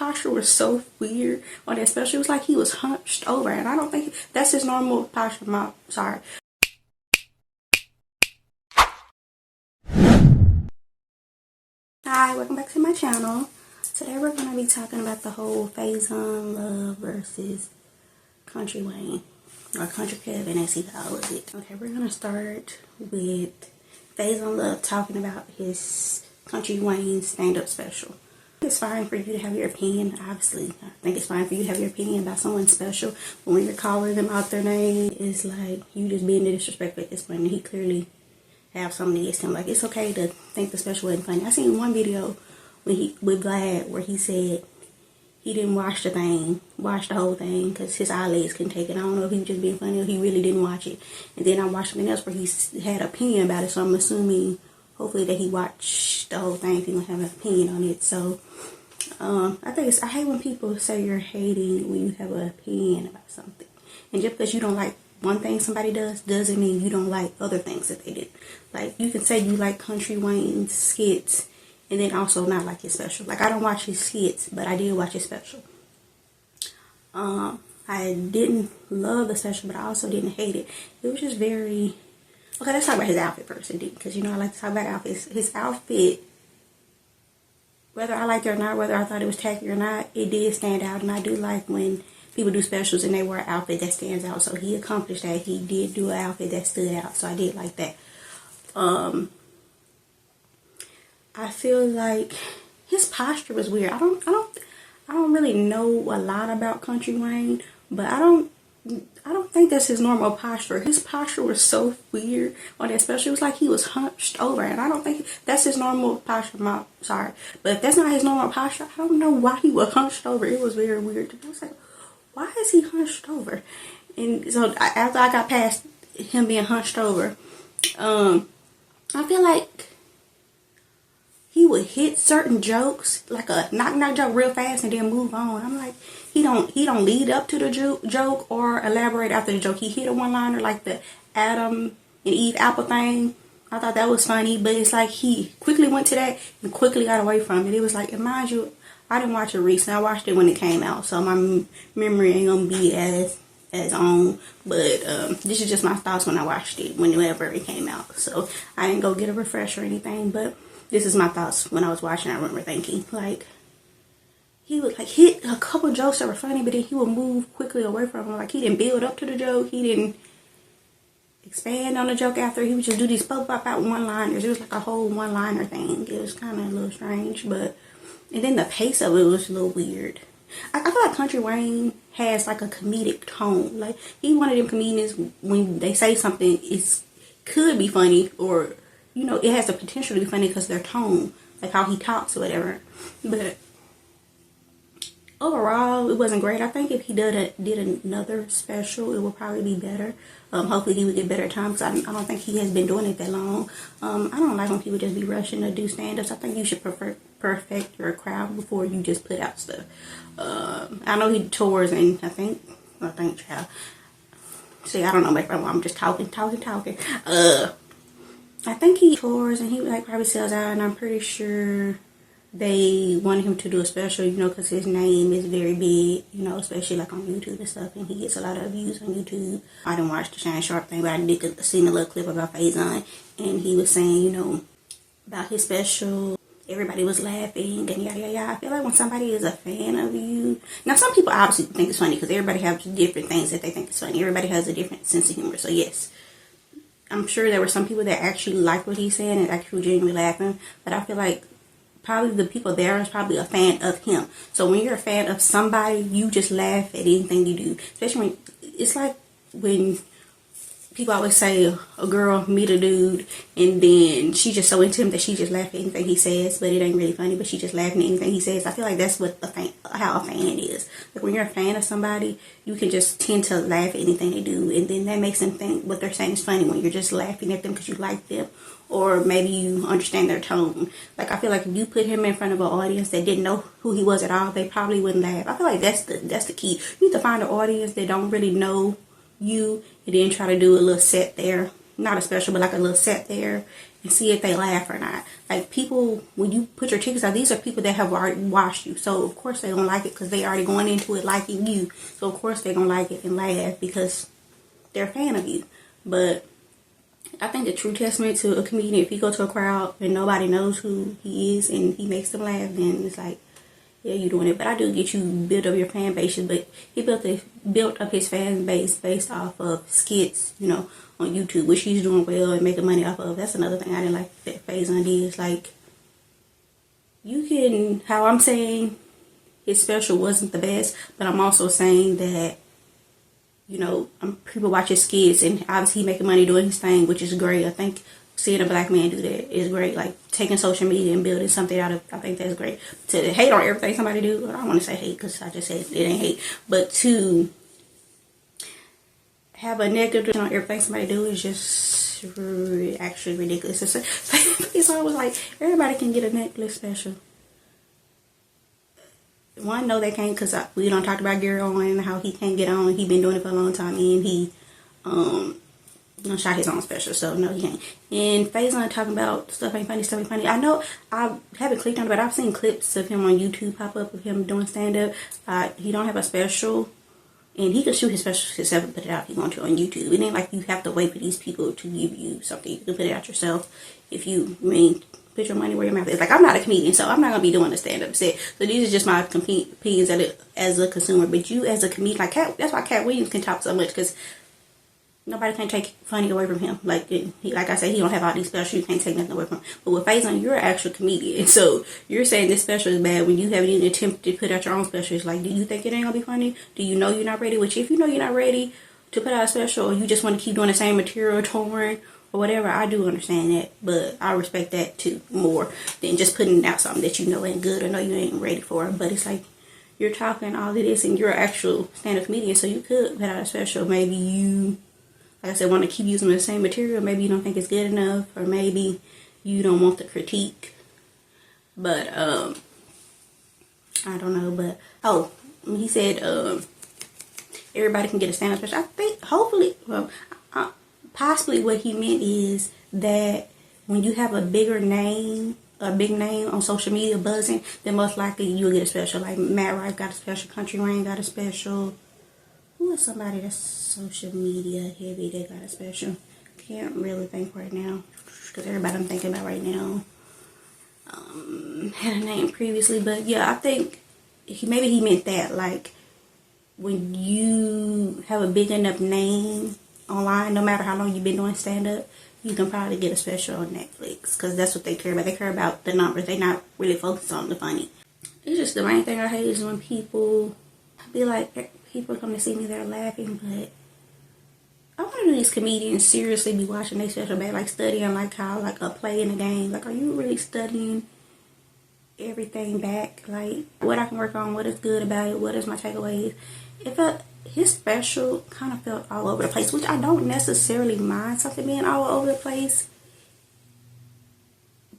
posture was so weird on that special. It was like he was hunched over, and I don't think that's his normal posture. Sorry. Hi, welcome back to my channel. Today we're going to be talking about the whole Faizon love versus Country Wayne, or Country Kevin as he calls it. Okay, we're going to start with Faizon love talking about his Country Wayne stand-up special. It's fine for you to have your opinion, obviously. I think it's fine for you to have your opinion about someone special, but when you're calling them out their name, it's like you just being disrespectful at this point, and he clearly have something against him. Like, it's okay to think the special wasn't funny. I seen one video with Glad where he said he didn't watch the whole thing because his eyelids couldn't take it. I don't know if he was just being funny or he really didn't watch it. And then I watched something else where he had an opinion about it, so I'm assuming hopefully that he watched the whole thing if he gonna have an opinion on it. So I hate when people say you're hating when you have an opinion about something. And just because you don't like one thing somebody does doesn't mean you don't like other things that they did. Like, you can say you like Country Wayne's skits and then also not like his special. Like, I don't watch his skits, but I did watch his special. I didn't love the special, but I also didn't hate it. It was just very... Okay, let's talk about his outfit first, because, you know, I like to talk about outfits. His outfit, whether I liked it or not, whether I thought it was tacky or not, it did stand out. And I do like when people do specials and they wear an outfit that stands out. So he accomplished that. He did do an outfit that stood out. So I did like that. I feel like his posture was weird. I don't really know a lot about Country Wayne, but I don't think that's his normal posture. His posture was so weird on that special. It was like he was hunched over, and I don't think that's his normal posture. Sorry, but if that's not his normal posture, I don't know why he was hunched over. It was very weird to me. I was like, why is he hunched over? And so after I got past him being hunched over, I feel like he would hit certain jokes, like a knock joke real fast and then move on. I'm like, he don't lead up to the joke or elaborate after the joke. He hit a one-liner like the Adam and Eve apple thing. I thought that was funny, but it's like he quickly went to that and quickly got away from it. It was like, and mind you, I didn't watch it recently. I watched it when it came out, so my memory ain't gonna be as on. But this is just my thoughts when I watched it, whenever it came out. So I didn't go get a refresh or anything, but this is my thoughts when I was watching. I remember thinking, like, he would like hit a couple jokes that were funny, but then he would move quickly away from them. Like, he didn't build up to the joke. He didn't expand on the joke after. He would just do these pop out one-liners. It was like a whole one-liner thing. It was kind of a little strange, but and then the pace of it was a little weird. I feel like Country Wayne has like a comedic tone. Like, he's one of them comedians when they say something, it could be funny, or, you know, it has the potential to be funny because their tone, like how he talks or whatever. But overall, it wasn't great. I think if he did another special, it would probably be better. Hopefully he would get better time, because I don't think he has been doing it that long. I don't like when people just be rushing to do stand-ups. I think you should perfect your crowd before you just put out stuff. I know he tours, and I think child. See, I don't know, but I'm just talking. I think he tours and he like probably sells out, and I'm pretty sure they wanted him to do a special, you know, because his name is very big, you know, especially like on YouTube and stuff, and he gets a lot of views on YouTube. I didn't watch the Shine Sharp thing, but I did see a little clip about Faizon, and he was saying, you know, about his special, everybody was laughing and yada yada. I feel like when somebody is a fan of you, now some people obviously think it's funny because everybody has different things that they think is funny. Everybody has a different sense of humor, so yes, I'm sure there were some people that actually liked what he's saying and actually genuinely laughing, but I feel like probably the people there is probably a fan of him. So when you're a fan of somebody, you just laugh at anything you do. Especially when, it's like when people always say a girl meet a dude and then she just so into him that she just laughs at anything he says, but it ain't really funny, but she just laughing at anything he says. I feel like that's what how a fan is. Like, when you're a fan of somebody, you can just tend to laugh at anything they do, and then that makes them think what they're saying is funny when you're just laughing at them because you like them, or maybe you understand their tone. Like, I feel like if you put him in front of an audience that didn't know who he was at all, they probably wouldn't laugh. I feel like that's the key. You need to find an audience that don't really know you, and then try to do a little set there, not a special, but like a little set there, and see if they laugh or not. Like, people, when you put your tickets out, these are people that have already watched you. So, of course, they're going to like it because they already going into it liking you. So, of course, they're going to like it and laugh because they're a fan of you. But I think the true testament to a comedian, if you go to a crowd and nobody knows who he is and he makes them laugh, then it's like, yeah, you're doing it. But I do get you build up your fan base. But he built up his fan base based off of skits, on YouTube, which he's doing well and making money off of. That's another thing I didn't like that Faizon did. Is like, how I'm saying his special wasn't the best, but I'm also saying that, people watch his skits and obviously he making money doing his thing, which is great. I think seeing a black man do that is great. Like, taking social media and building something out of, I think that's great. To hate on everything somebody do, I don't want to say hate because I just said it ain't hate, but to have a negative on everything somebody do is just actually ridiculous. It's always like, everybody can get a Netflix special. One, no, they can't, because we don't talk about Gary Owen, how he can't get on. He been doing it for a long time, and he shot his own special, so no, he can't. And Faizon talking about stuff ain't funny. I know I haven't clicked on it, but I've seen clips of him on YouTube pop up of him doing stand-up. He don't have a special, and he can shoot his special himself and put it out if you want to on YouTube. It ain't like you have to wait for these people to give you something. You can put it out yourself if you put your money where your mouth is. Like, I'm not a comedian, so I'm not going to be doing a stand-up set. So these are just my opinions as a consumer. But you as a comedian, like that's why Cat Williams can talk so much, because nobody can take funny away from him. Like I said, he don't have all these specials. You can't take nothing away from him. But with Faizon, you're an actual comedian. So you're saying this special is bad when you haven't even attempted to put out your own special. It's like, do you think it ain't going to be funny? Do you know you're not ready? Which, if you know you're not ready to put out a special, or you just want to keep doing the same material, touring, or whatever, I do understand that. But I respect that too, more than just putting out something that you know ain't good or know you ain't ready for. But it's like, you're talking all of this and you're an actual stand-up comedian, so you could put out a special. Maybe you, like I said, want to keep using the same material. Maybe you don't think it's good enough, or maybe you don't want the critique. But I don't know. But he said everybody can get a stand-up special. I think hopefully, possibly what he meant is that when you have a big name on social media buzzing, then most likely you'll get a special. Like, Matt Rife got a special, Kountry got a special. Who is somebody that's social media heavy that got a special? Can't really think right now, because everybody I'm thinking about right now had a name previously. But yeah, I think maybe he meant that, like, when you have a big enough name online, no matter how long you've been doing stand-up, you can probably get a special on Netflix, because that's what they care about. They care about the numbers. They not really focused on the funny. It's just the main thing I hate is when people be like, people come to see me, they're laughing, but I wonder if these comedians seriously be watching their special back, like studying like how, like, a play in a game. Like, are you really studying everything back? Like, what I can work on, what is good about it, what is my takeaways? His special kind of felt all over the place, which I don't necessarily mind something being all over the place,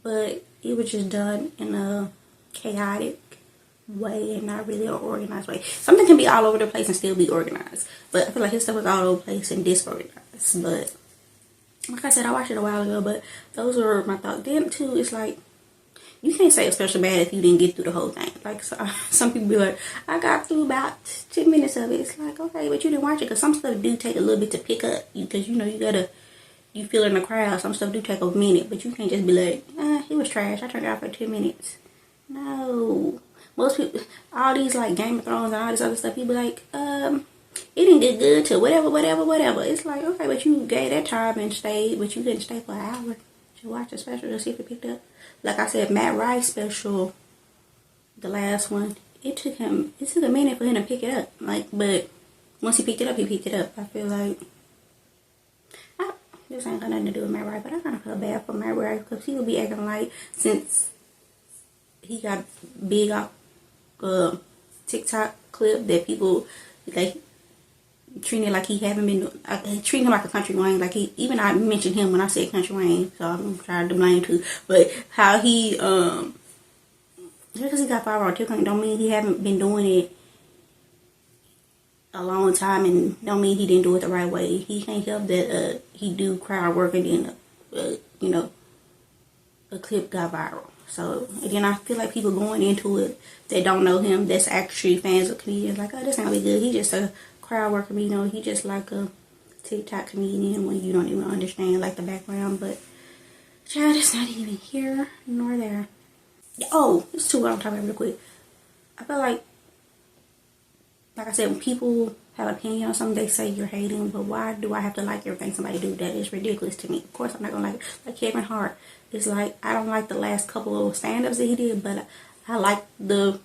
but it was just done in a chaotic way and not really an organized way. Something can be all over the place and still be organized, but I feel like his stuff was all over the place and disorganized. But like I said, I watched it a while ago, but those were my thoughts. Then too, it's like, you can't say a special bad if you didn't get through the whole thing. Like, some people be like, I got through about 10 minutes of it. It's like, okay, but you didn't watch it, because some stuff do take a little bit to pick up. Because, you feel in the crowd, some stuff do take a minute. But you can't just be like, it was trash, I turned it off for 10 minutes. No. Most people, all these, like, Game of Thrones and all this other stuff, people be like, it didn't get good to whatever. It's like, okay, but you gave that time and stayed, but you didn't stay for an hour to watch the special to see if it picked up. Like I said, Matt Rife special, the last one, it took a minute for him to pick it up. Like, but once he picked it up, I feel like, this ain't got nothing to do with Matt Rife, but I kind of feel bad for Matt Rife, because he would be acting like, since he got big off TikTok clip, that people, like, treating it like he haven't been treating him like a Country Wayne. Like, even I mentioned him when I said Country Wayne, so I'm trying to blame too. But how he just because he got 5 on TikTok don't mean he haven't been doing it a long time, and don't mean he didn't do it the right way. He can't help that he do crowd work, and then a clip got viral. So again, I feel like people going into it that don't know him, that's actually fans of comedians, like, oh, this ain't gonna be good. He just a crowd worker, you know. He just like a TikTok comedian when you don't even understand like the background. But child, it's not even here nor there. Oh, it's two what I'm talking about real quick. I feel like I said, when people have an opinion on something, they say you're hating, but why do I have to like everything somebody do? That is ridiculous to me. Of course, I'm not gonna like it. Like Kevin Hart. It's like, I don't like the last couple of stand-ups that he did, but I like the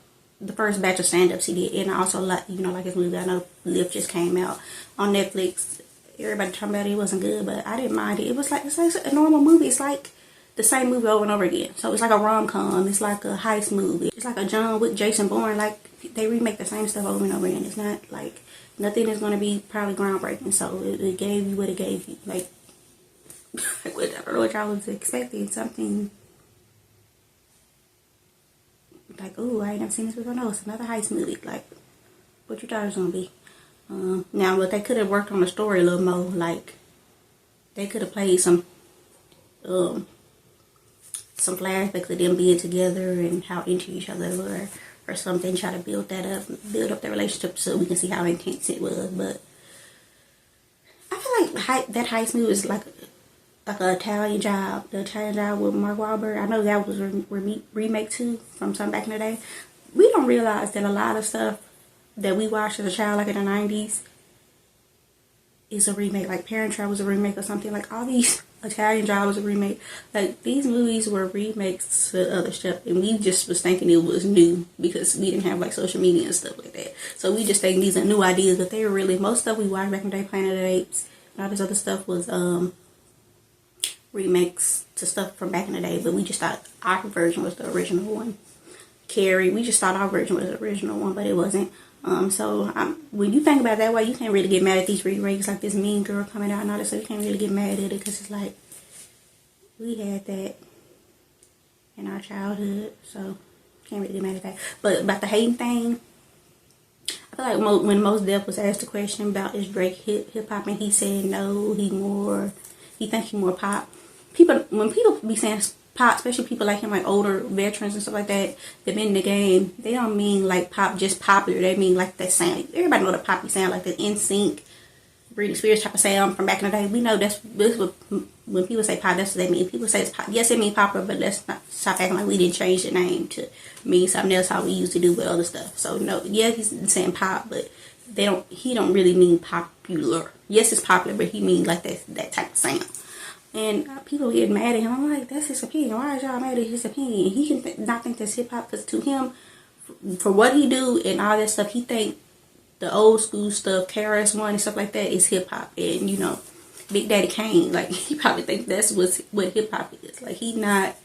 first batch of stand-ups he did, and I also like, you know, like his movie. I know Lift just came out on Netflix. Everybody talking about it wasn't good, but I didn't mind it. It was like, it's like a normal movie. It's like the same movie over and over again. So it's like a rom-com. It's like a heist movie. It's like a John Wick, Jason Bourne. Like, they remake the same stuff over and over again. It's not like, nothing is going to be probably groundbreaking. So it gave you what it gave you. Like I don't know what y'all was expecting. Something like, oh, I ain't never seen this before. No, it's another heist movie. Like, what you thought it was going to be. Now, but they could have worked on the story a little more. Like, they could have played some flashbacks of them being together and how into each other were, or something. Try to build that up, build up their relationship so we can see how intense it was. But I feel like that heist movie was like an Italian Job. The Italian Job with Mark Wahlberg. I know that was a remake too from some back in the day. We don't realize that a lot of stuff that we watched as a child, like in the 90s, is a remake. Like Parent Trap was a remake or something. Like all these Italian Job was a remake. Like these movies were remakes to other stuff, and we just was thinking it was new because we didn't have like social media and stuff like that. So we just think these are new ideas, but they were really, most stuff we watched back in the day, Planet of the Apes and all this other stuff, was remakes to stuff from back in the day. But we just thought our version was the original one. Carrie, we just thought our version was the original one, but it wasn't. So when you think about it that way, you can't really get mad at these remakes, like this Mean Girl coming out and all that. So you can't really get mad at it because it's like, we had that in our childhood, so can't really get mad at that. But about the hating thing, I feel like when Mos Def was asked the question about is Drake hip hop, and he said no, he thinks he more pop. When people be saying pop, especially people like him, like older veterans and stuff like that, they've been in the game, they don't mean like pop, just popular. They mean like that sound. Everybody know the poppy sound, like the NSYNC, Britney Spears type of sound from back in the day. We know this what, when people say pop, that's what they mean. People say it's pop. Yes, it means popular, but let's not stop acting like we didn't change the name to mean something else how we used to do with other stuff. So no, yeah, he's saying pop, but he don't really mean popular. Yes, it's popular, but he means like that type of sound. And people get mad at him. I'm like, that's his opinion. Why is y'all mad at his opinion? He can not think that's hip hop, because to him, for what he do and all that stuff, he think the old school stuff, KRS-One and stuff like that, is hip hop. And you know, Big Daddy Kane, like he probably think that's what hip hop is. Like he not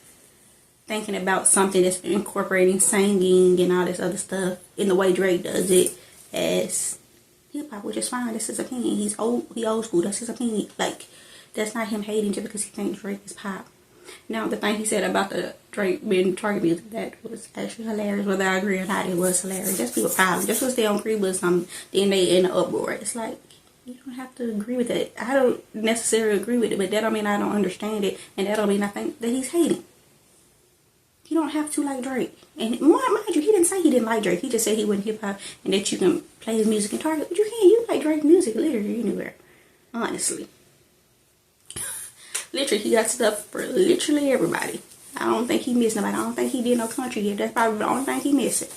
thinking about something that's incorporating singing and all this other stuff in the way Drake does it as hip hop, which is fine. That's his opinion. He old school. That's his opinion. Like, that's not him hating just because he thinks Drake is pop. Now, the thing he said about the Drake being target music, that was actually hilarious. Whether I agree or not, it was hilarious. Just people problem. Just because they don't agree with something, then they in an uproar. It's like, you don't have to agree with it. I don't necessarily agree with it, but that don't mean I don't understand it, and that don't mean I think that he's hating. You don't have to like Drake. And mind you, he didn't say he didn't like Drake. He just said he wasn't hip hop and that you can play his music in Target. But you can. You like Drake music literally anywhere. Honestly. Literally, he got stuff for literally everybody. I don't think he missed nobody. I don't think he did no country yet. That's probably the only thing he missing.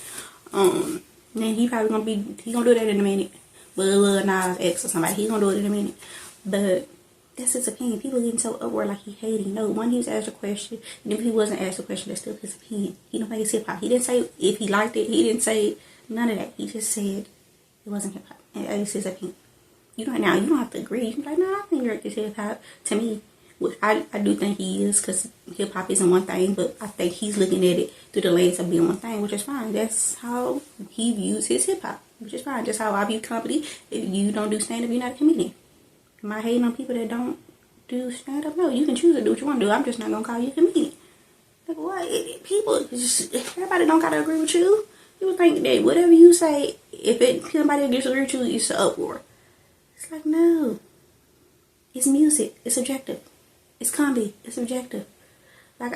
And he probably gonna do that in a minute. With Lil Nas X or somebody. He gonna do it in a minute. But that's his opinion. People getting so upward like he hating. No, when he was asked a question, and if he wasn't asked a question, that's still his opinion. He don't think it's hip hop. He didn't say if he liked it. He didn't say none of that. He just said it wasn't hip hop. And that is his opinion. You don't have to agree. You can be like, no, I think Drake is hip hop. To me, which I do think he is, because hip hop isn't one thing, but I think he's looking at it through the lens of being one thing, which is fine. That's how he views his hip hop, which is fine. Just how I view comedy. If you don't do stand up, you're not a comedian. Am I hating on people that don't do stand up? No, you can choose to do what you want to do. I'm just not gonna call you a comedian. Like what? People, everybody don't gotta agree with you. You would think that whatever you say, if somebody disagrees with you, it's an uproar. It's like, no. It's music. It's subjective. It's comedy. It's subjective. Like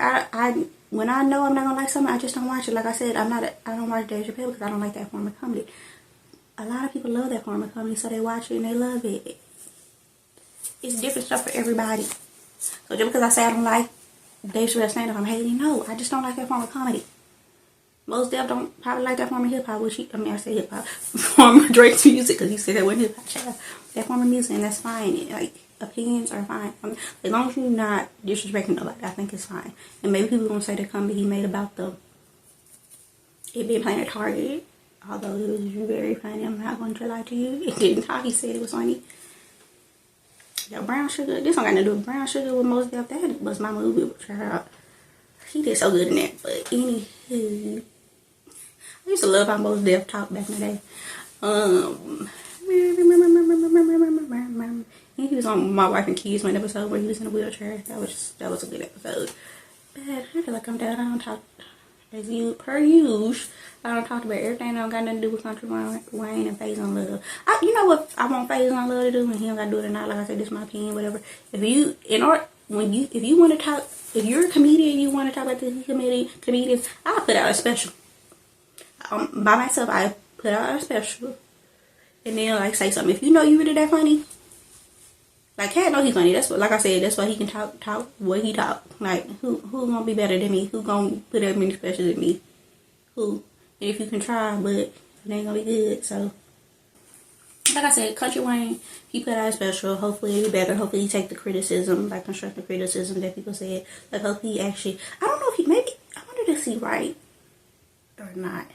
when I know I'm not gonna like something, I just don't watch it. Like I said, I don't watch Dave Chappelle because I don't like that form of comedy. A lot of people love that form of comedy, so they watch it and they love it. It's different stuff for everybody. So just because I say I don't like Dave Chappelle stand-up, I'm hating. No, I just don't like that form of comedy. Mos Def don't probably like that form of hip-hop, I say hip-hop, form of Drake's music, because he said that wasn't hip-hop. That form of music, and that's fine. Like, opinions are fine. As long as you're not disrespecting nobody, I think it's fine. And maybe people gonna say the comedy he made about it being playing at Target, although it was very funny. I'm not going to lie to you. It didn't talk. He said it was funny. Yo, Brown Sugar. This don't got nothing to do with Brown Sugar with Mos Def. That was my movie with her. He did so good in that. But anywho, I used to love how Mos Def talked back in the day. And he was on My Wife and Kids one episode where he was in a wheelchair. That was a good episode. But I feel like I'm down. I don't talk as you per usual. I don't talk about everything that don't got nothing to do with Kountry Wayne and Faizon love. You know what I want Faizon love to do, and he don't got to do it or not. Like I said, this is my opinion, whatever. If you want to talk, if you're a comedian, you want to talk about the comedians, I'll put out a special. By myself, I put out a special, and then like say something. If you know you really that funny, like Cat know he's funny. That's what, like I said, that's why he can talk what he talk. Like who gonna be better than me? Who gonna put as many specials than me? Who? And if you can try, but it ain't gonna be good. So like I said, Kountry Wayne, he put out a special. Hopefully it'll be better. Hopefully he take the criticism, like constructive criticism that people said. Like hopefully he actually, I don't know if I wonder if he right or not.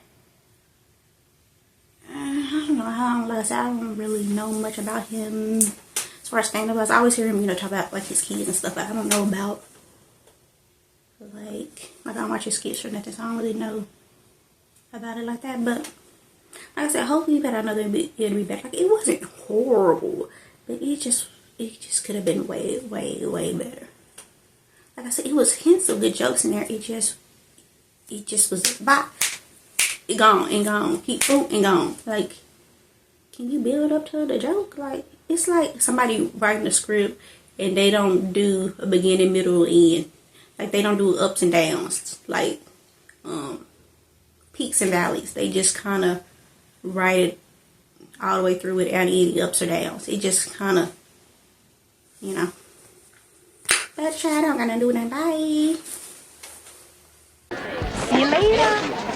I don't know. Like I said, I don't really know much about him as far as stand-up. I always hear him, talk about like his kids and stuff, but I don't know about like I don't watch his kids or nothing, so I don't really know about it like that. But like I said, hopefully better. I know it'll be better. Like it wasn't horrible, but it just could have been way better. Like I said, it was hints of good jokes in there. It just was bop. It gone and gone. Keep boom and gone. Like, can you build up to the joke? Like, it's like somebody writing a script and they don't do a beginning, middle, end. Like they don't do ups and downs. Like, peaks and valleys. They just kind of write it all the way through without any ups or downs. It just kind of, But I don't got nothing to do with that. Bye. See you later.